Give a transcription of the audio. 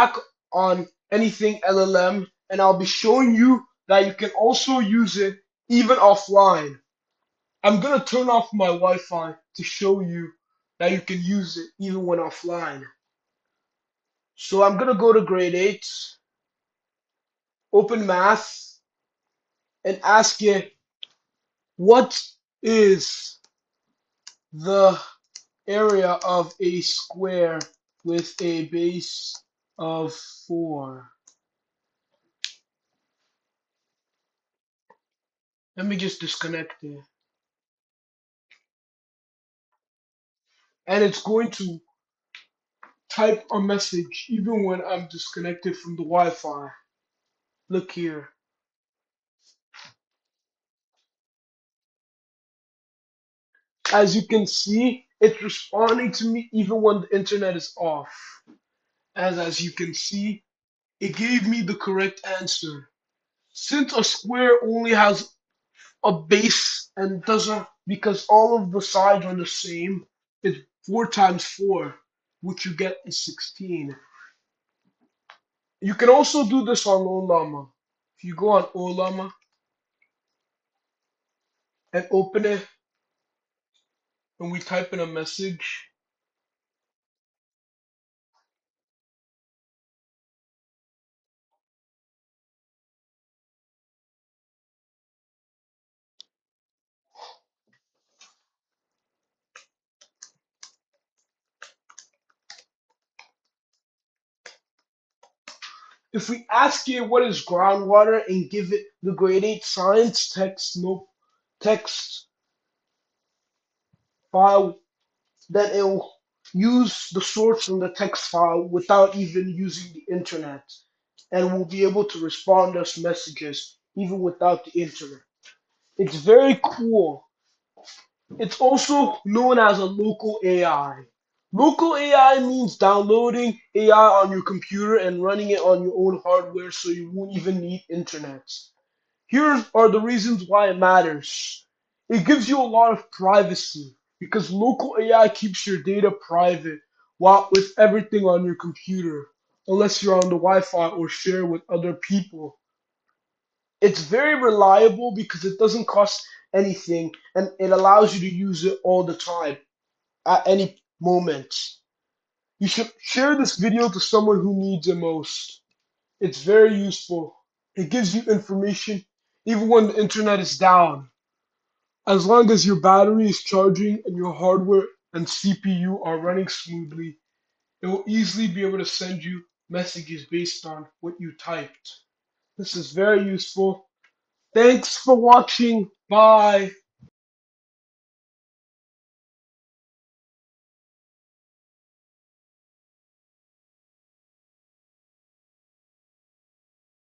back on anything LLM, and I'll be showing you that you can also use it even offline. I'm gonna turn off my Wi-Fi to show you that you can use it even when offline. So I'm gonna go to grade 8, open math, and ask it what is the area of a square with a base of 4. Let me just disconnect it. And it's going to type a message even when I'm disconnected from the Wi-Fi. Look here. As you can see, it's responding to me even when the internet is off. As you can see, it gave me the correct answer. Since a square only has a base and doesn't, because all of the sides are the same, it's 4 times 4, which you get is 16. You can also do this on Olama. If you go on Olama and open it, and we type in a message, if we ask it what is groundwater and give it the grade 8 science text no text file, then it will use the source from the text file without even using the internet, and will be able to respond us messages even without the internet. It's very cool. It's also known as a local AI. Local AI means downloading AI on your computer and running it on your own hardware so you won't even need internet. Here are the reasons why it matters. It gives you a lot of privacy because local AI keeps your data private while with everything on your computer, unless you're on the Wi-Fi or share with other people. It's very reliable because it doesn't cost anything and it allows you to use it all the time at any moment. You should share this video to someone who needs it most. It's very useful. It gives you information even when the internet is down. As long as your battery is charging and your hardware and CPU are running smoothly, it will easily be able to send you messages based on what you typed. This is very useful. Thanks for watching. Bye.